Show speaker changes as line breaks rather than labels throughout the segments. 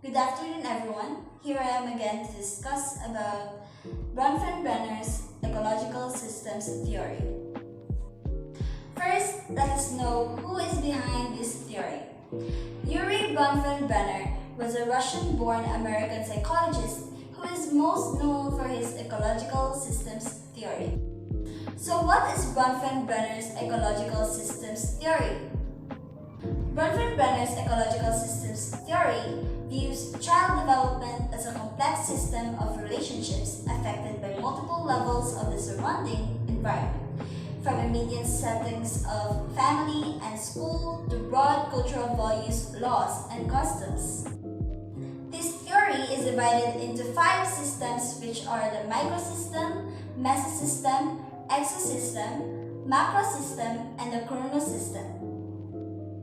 Good afternoon, everyone. Here I am again to discuss about Bronfenbrenner's ecological systems theory. First, let us know who is behind this theory. Yuri Bronfenbrenner was a Russian-born American psychologist who is most known for his ecological systems theory. So what is Bronfenbrenner's ecological systems theory? Bronfenbrenner's ecological systems theory views child development as a complex system of relationships affected by multiple levels of the surrounding environment, from immediate settings of family and school to broad cultural values, laws, and customs. This theory is divided into 5 systems, which are the Microsystem, Mesosystem, Ecosystem, Macrosystem, and the Chrono System.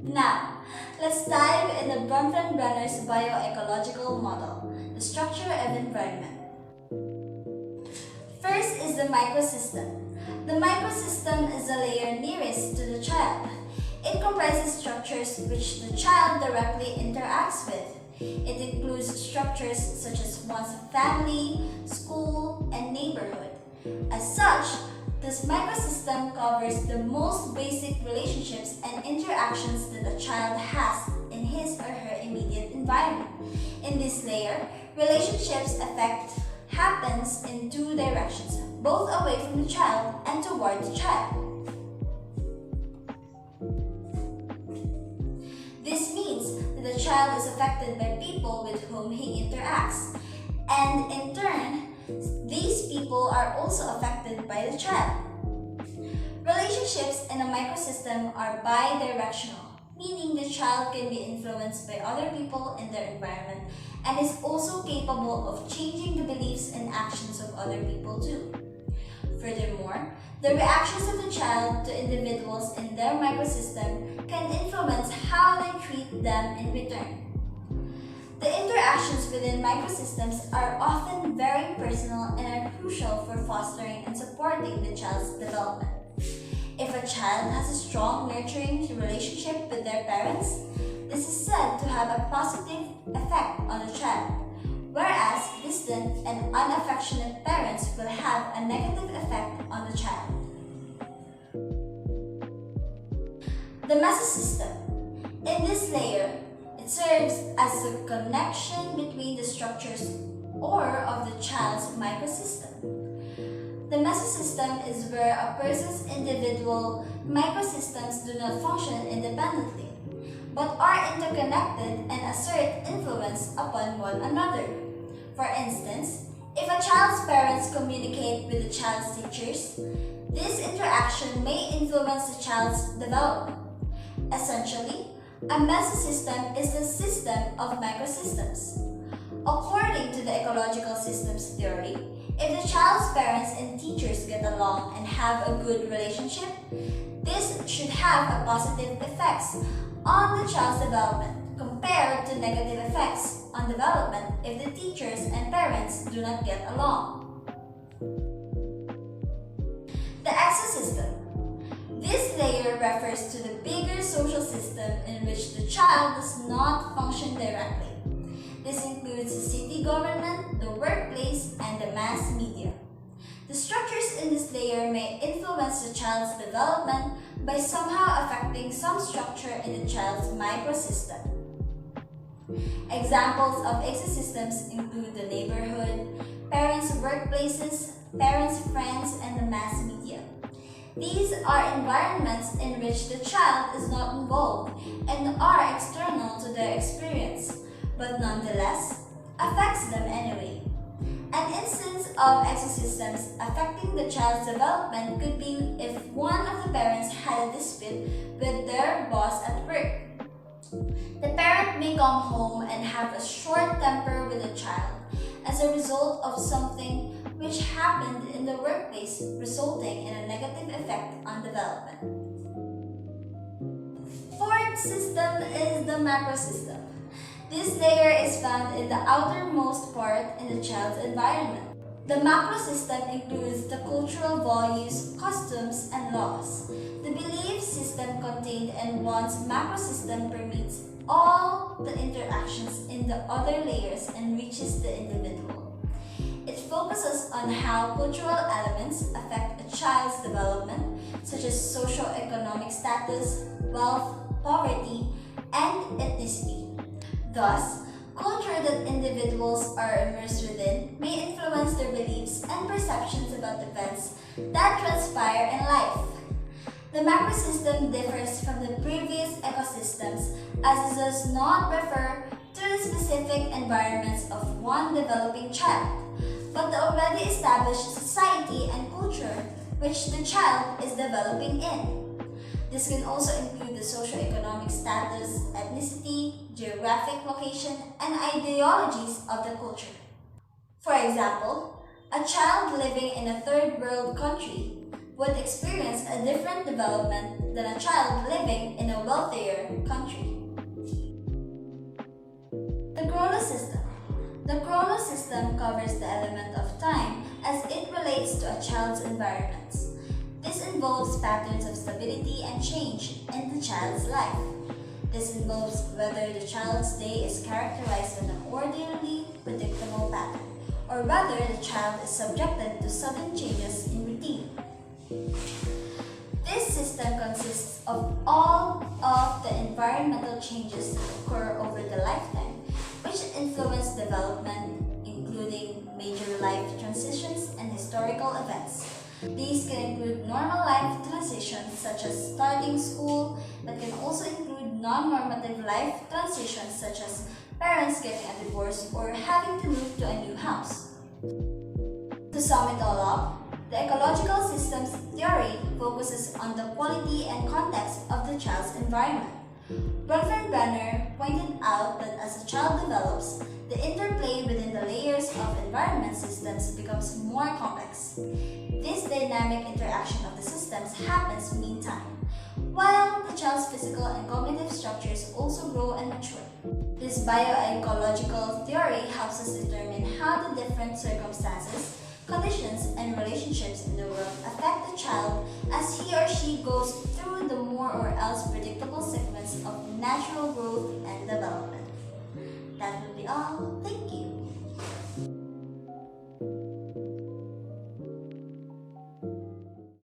Now, let's dive into Bronfenbrenner's bioecological model, the structure of environment. First is the microsystem. The microsystem is the layer nearest to the child. It comprises structures which the child directly interacts with. It includes structures such as one's family, school, and neighborhood. As such, this microsystem covers the most basic relationships and interactions that a child has in his or her immediate environment. In this layer, relationships happens in 2 directions, both away from the child and toward the child. This means that the child is affected by people with whom he interacts, and in turn, these people are also affected by the child. Relationships in a microsystem are bidirectional, meaning the child can be influenced by other people in their environment and is also capable of changing the beliefs and actions of other people too. Furthermore, the reactions of the child to individuals in their microsystem can influence how they treat them in return. The interactions within microsystems are often very personal and are crucial for fostering and supporting the child's development. If a child has a strong nurturing relationship with their parents, this is said to have a positive effect on the child, whereas distant and unaffectionate parents will have a negative effect on the child. The mesosystem. In this layer, it serves as a connection between the structures or of the child's microsystem. The mesosystem is where a person's individual microsystems do not function independently, but are interconnected and assert influence upon one another. For instance, if a child's parents communicate with the child's teachers, this interaction may influence the child's development. Essentially, a mesosystem is the system of microsystems. According to the ecological systems theory, if the child's parents and teachers get along and have a good relationship, this should have a positive effects on the child's development compared to negative effects on development if the teachers and parents do not get along. The ecosystem. This layer refers to the bigger social system in which the child does not function directly. This includes the city government, the workplace, and the mass media. The structures in this layer may influence the child's development by somehow affecting some structure in the child's microsystem. Examples of ecosystems include the neighborhood, parents' workplaces, parents' friends, and the mass media. These are environments in which the child is not involved and are external to their experience, but nonetheless affects them anyway. An instance of ecosystems affecting the child's development could be if one of the parents had a dispute with their boss at work. The parent may come home and have a short temper with the child as a result of something which happened in the workplace, resulting in a negative effect on development. Fourth system is the macrosystem. This layer is found in the outermost part in the child's environment. The macrosystem includes the cultural values, customs, and laws. The belief system contained in one's macrosystem permits all the interactions in the other layers and reaches the individual. It focuses on how cultural elements affect a child's development, such as socio-economic status, wealth, poverty, and ethnicity. Thus, culture that individuals are immersed within may influence their beliefs and perceptions about events that transpire in life. The macrosystem differs from the previous ecosystems as it does not refer to the specific environments of one developing child, but the already established society and culture which the child is developing in. This can also include the socio-economic status, ethnicity, geographic location, and ideologies of the culture. For example, a child living in a third world country would experience a different development than a child living in a wealthier country. The Chrono System. The Chrono System covers the element of time as it relates to a child's environment. This involves patterns of stability and change in the child's life. This involves whether the child's day is characterized by an orderly, predictable pattern, or whether the child is subjected to sudden changes in routine. This system consists of all of the environmental changes that occur over the lifetime, which influence development, including major life transitions and historical events. These can include normal life transitions such as starting school, but can also include non-normative life transitions such as parents getting a divorce or having to move to a new house. To sum it all up, the ecological systems theory focuses on the quality and context of the child's environment. Bronfenbrenner pointed out that as a child develops, the interplay within the layers of environment systems becomes more complex. This dynamic interaction of the systems happens meantime, while the child's physical and cognitive structures also grow and mature. This bioecological theory helps us determine how the different circumstances, conditions, and relationships in the world affect the child as he or she goes through the more or else predictable sequence of natural growth and development. That would be all. Thank you.